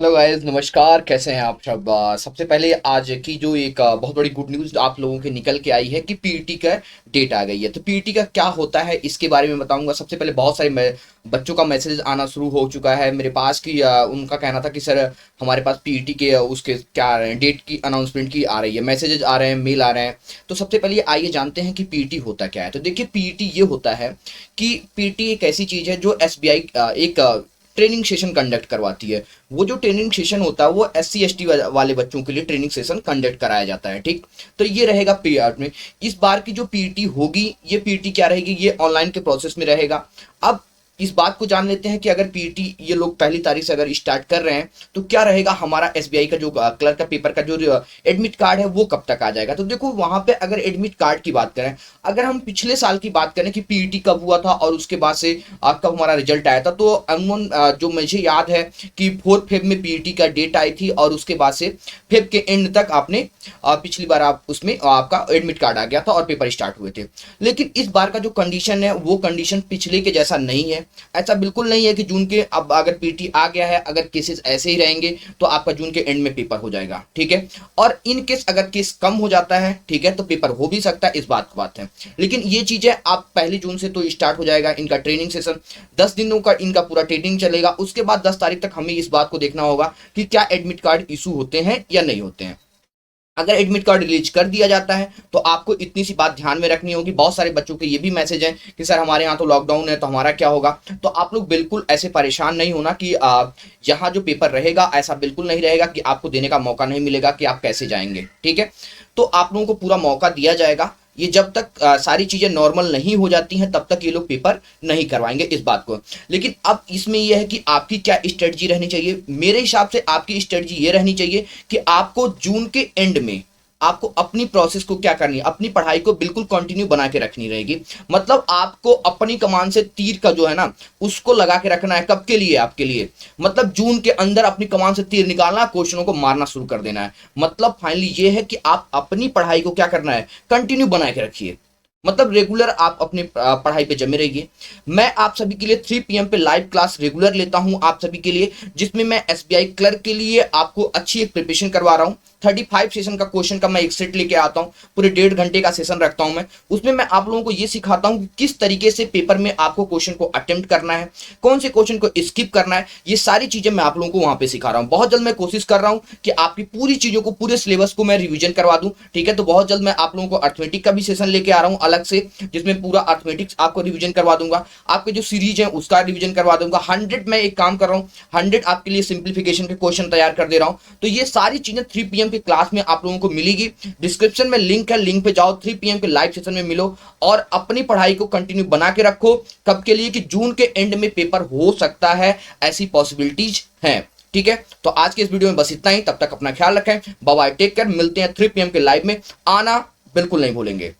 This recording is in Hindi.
हेलो गाइस, नमस्कार। कैसे हैं आप सब। सबसे पहले आज की जो एक बहुत बड़ी गुड न्यूज़ आप लोगों के निकल के आई है कि पीईटी का डेट आ गई है। तो पीईटी का क्या होता है इसके बारे में बताऊंगा। सबसे पहले बहुत सारे बच्चों का मैसेज आना शुरू हो चुका है मेरे पास कि उनका कहना था कि सर हमारे पास पीईटी के उसके क्या आ रहे हैं, डेट की अनाउंसमेंट की आ रही है, मैसेजेस आ रहे हैं, मेल आ रहे हैं। तो सबसे पहले आइए जानते हैं कि पीईटी होता क्या है। तो देखिए, पीईटी ये होता है कि पीईटी एक ऐसी चीज़ है जो एसबीआई एक ट्रेनिंग सेशन कंडक्ट करवाती है। वो जो ट्रेनिंग सेशन होता है वो SC ST वाले बच्चों के लिए ट्रेनिंग सेशन कंडक्ट कराया जाता है। ठीक, तो ये रहेगा पीआर में। इस बार की जो पीईटी होगी, ये पीईटी क्या रहेगी, ये ऑनलाइन के प्रोसेस में रहेगा। अब इस बात को जान लेते हैं कि अगर पीईटी ये लोग पहली तारीख से अगर स्टार्ट कर रहे हैं तो क्या रहेगा, हमारा एसबीआई का जो क्लर्क का पेपर का जो एडमिट कार्ड है वो कब तक आ जाएगा। तो देखो, वहां पे अगर एडमिट कार्ड की बात करें, अगर हम पिछले साल की बात करें कि पीईटी कब हुआ था और उसके बाद से कब हमारा रिजल्ट आया था, तो अमूमन जो मुझे याद है कि 4 फेब में पीईटी का डेट आई थी और उसके बाद से फेब के एंड तक आपने पिछली बार आप उसमें आपका एडमिट कार्ड आ गया था और पेपर स्टार्ट हुए थे। लेकिन इस बार का जो कंडीशन है वो कंडीशन पिछले के जैसा नहीं है। ऐसा बिल्कुल नहीं है कि जून के, अब अगर पीटी आ गया है, अगर केसेस ऐसे ही रहेंगे तो आपका जून के एंड में पेपर हो जाएगा। ठीक है, और इन केस अगर केस कम हो जाता है, ठीक है, तो पेपर हो भी सकता है, इस बात है। लेकिन ये चीजें आप 1 जून से तो स्टार्ट हो जाएगा इनका ट्रेनिंग सेशन। 10 दिनों का इनका पूरा ट्रेनिंग चलेगा। उसके बाद 10 तारीख तक हमें इस बात को देखना होगा कि क्या एडमिट कार्ड इशू होते हैं या नहीं होते हैं। अगर एडमिट कार्ड रिलीज कर दिया जाता है तो आपको इतनी सी बात ध्यान में रखनी होगी। बहुत सारे बच्चों के ये भी मैसेज हैं कि सर हमारे यहाँ तो लॉकडाउन है, तो हमारा क्या होगा। तो आप लोग बिल्कुल ऐसे परेशान नहीं होना कि यहाँ जो पेपर रहेगा ऐसा बिल्कुल नहीं रहेगा कि आपको देने का मौका नहीं मिलेगा कि आप कैसे जाएंगे। ठीक है, तो आप लोगों को पूरा मौका दिया जाएगा। ये जब तक सारी चीजें नॉर्मल नहीं हो जाती हैं तब तक ये लोग पेपर नहीं करवाएंगे, इस बात को। लेकिन अब इसमें यह है कि आपकी क्या स्ट्रेटजी रहनी चाहिए। मेरे हिसाब से आपकी स्ट्रेटजी ये रहनी चाहिए कि आपको जून के एंड में आपको अपनी प्रोसेस को क्या करनी है, अपनी पढ़ाई को बिल्कुल कंटिन्यू बना के रखनी रहेगी। मतलब आपको अपनी कमान से तीर का जो है ना उसको लगा के रखना है। कब के लिए, आपके लिए मतलब जून के अंदर अपनी कमान से तीर निकालना, क्वेश्चनों को मारना शुरू कर देना है। मतलब फाइनली ये है कि आप अपनी पढ़ाई को क्या करना है, कंटिन्यू बना के रखिए। मतलब रेगुलर आप अपने पढ़ाई पे जमे रहिए। मैं आप सभी के लिए 3 PM पे लाइव क्लास रेगुलर लेता हूं आप सभी के लिए, जिसमें मैं एसबीआई क्लर्क के लिए आपको अच्छी एक प्रिपरेशन करवा रहा हूं। 35 सेशन का क्वेश्चन का मैं एक सेट लेके आता हूं, पूरे 1.5 घंटे का सेशन रखता हूं मैं। उसमें मैं आप लोगों को ये सिखाता हूं कि किस तरीके से पेपर में आपको क्वेश्चन को अटेम्प्ट करना है, कौन से क्वेश्चन को स्किप करना है। ये सारी चीजें मैं आप लोगों को वहां पे सिखा रहा हूं। बहुत जल्द मैं कोशिश कर रहा हूं कि आपकी पूरी चीजों को, पूरे सिलेबस को मैं रिवीजन करवा दूं। ठीक है, तो बहुत जल्द मैं आप लोगों को अर्थमेटिक का भी सेशन लेके आ रहा हूं अलग से, जिसमें पूरा अर्थमेटिक्स आपको रिवीजन करवा दूंगा। आपके जो सीरीज है उसका रिवीजन करवा दूंगा। 100 मैं एक काम कर रहा हूँ, 100 आपके लिए सिंप्लीफिकेशन के क्वेश्चन तैयार कर दे रहा हूँ। तो ये सारी चीजें 3 PM की क्लास में आप लोगों को मिलेगी। डिस्क्रिप्शन में लिंक है, लिंक पे जाओ, 3 PM के लाइव सेशन में मिलो और अपनी पढ़ाई को कंटिन्यू बना के रखो। कब के लिए, कि जून के एंड में पेपर हो सकता है, ऐसी पॉसिबिलिटीज हैं। ठीक है, तो आज के इस वीडियो में बस इतना ही। तब तक अपना ख्याल रखें। Bye bye, take care. मिलते हैं 3 PM के लाइव में। आना बिल्कुल नहीं भूलेंगे।